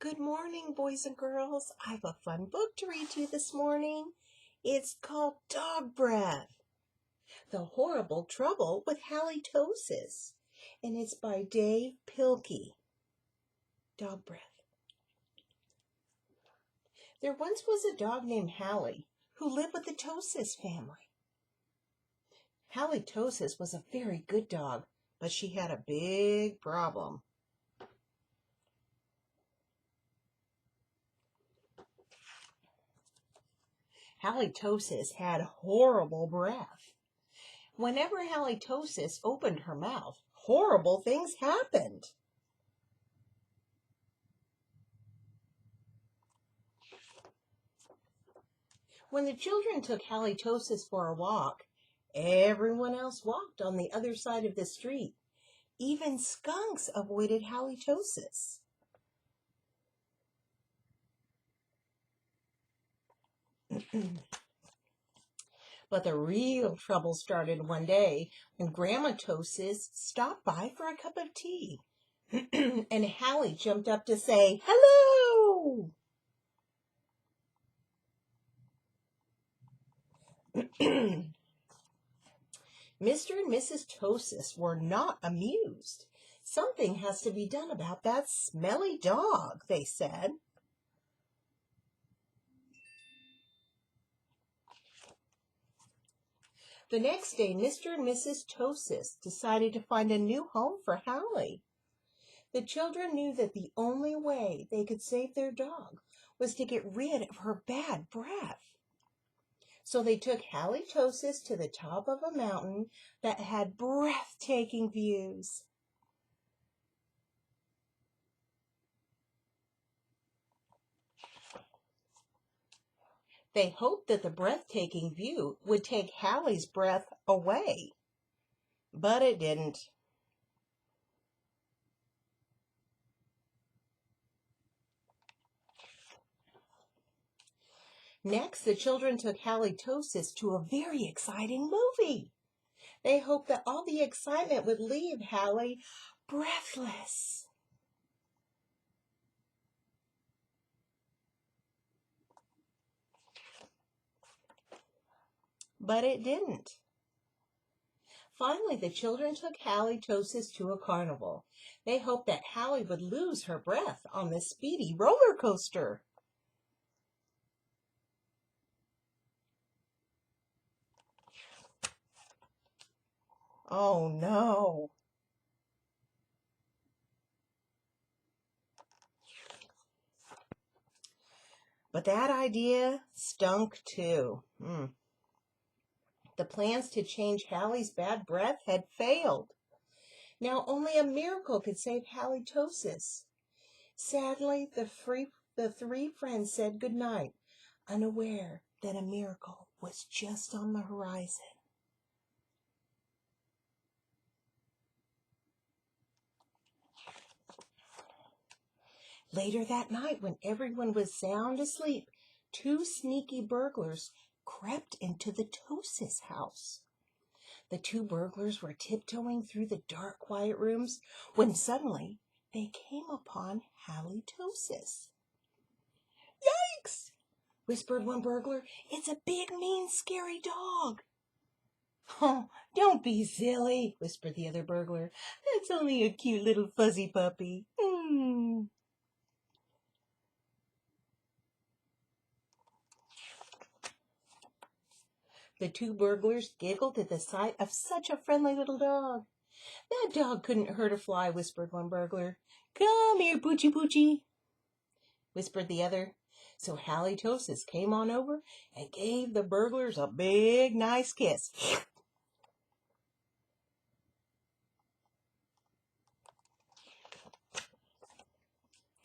Good morning, boys and girls. I have a fun book to read to you this morning. It's called Dog Breath, The Horrible Trouble with Halitosis, and it's by Dave Pilkey. Dog Breath. There once was a dog named Hallie who lived with the Tosis family. Halitosis was a very good dog, but she had a big problem. Halitosis had horrible breath. Whenever Halitosis opened her mouth, horrible things happened. When the children took Halitosis for a walk, everyone else walked on the other side of the street. Even skunks avoided Halitosis. But the real trouble started one day when Grandma Tosis stopped by for a cup of tea. And Hallie jumped up to say, "Hello!" Mr. and Mrs. Tosis were not amused. "Something has to be done about that smelly dog," they said. The next day, Mr. and Mrs. Tosis decided to find a new home for Hallie. The children knew that the only way they could save their dog was to get rid of her bad breath. So they took Halitosis to the top of a mountain that had breathtaking views. They hoped that the breathtaking view would take Hallie's breath away, but it didn't. Next, the children took Halitosis to a very exciting movie. They hoped that all the excitement would leave Hallie breathless. But it didn't. Finally, the children took Halitosis to a carnival. They hoped that Hallie would lose her breath on the speedy roller coaster. Oh no. But that idea stunk too. The plans to change Hallie's bad breath had failed. Now only a miracle could save Halitosis. Sadly, the three friends said goodnight, unaware that a miracle was just on the horizon. Later that night, when everyone was sound asleep, two sneaky burglars crept into the Tosis house. The two burglars were tiptoeing through the dark, quiet rooms when suddenly they came upon Halitosis. "Yikes!" whispered one burglar. "It's a big, mean, scary dog." "Oh, don't be silly," whispered the other burglar. "That's only a cute little fuzzy puppy." The two burglars giggled at the sight of such a friendly little dog. "That dog couldn't hurt a fly," whispered one burglar. "Come here, Poochie Poochie," whispered the other. So Halitosis came on over and gave the burglars a big, nice kiss.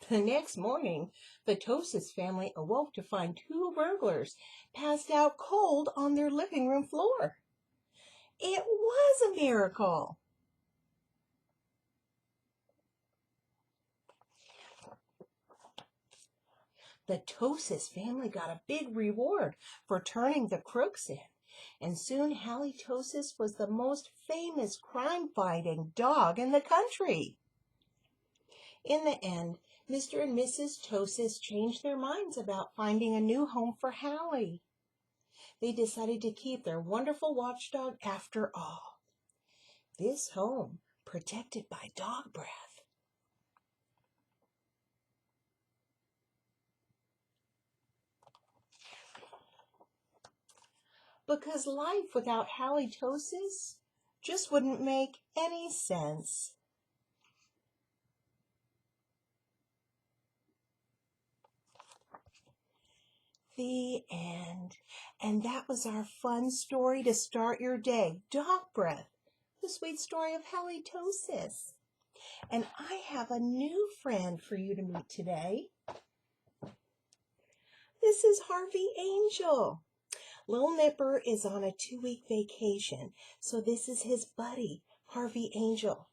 The next morning, the Tosis family awoke to find two burglars passed out cold on their living room floor. It was a miracle. The Tosis family got a big reward for turning the crooks in, and soon Halitosis was the most famous crime-fighting dog in the country. In the end, Mr. and Mrs. Tosis changed their minds about finding a new home for Hallie. They decided to keep their wonderful watchdog after all. This home, protected by dog breath. Because life without halitosis just wouldn't make any sense. The end. And that was our fun story to start your day. Dog breath, the sweet story of halitosis. And I have a new friend for you to meet today. This is Harvey Angel. Lil Nipper is on a 2-week vacation, so this is his buddy, Harvey Angel.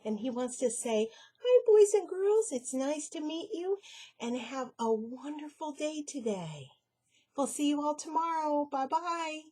And he wants to say, hi, boys and girls. It's nice to meet you and have a wonderful day today. We'll see you all tomorrow. Bye-bye.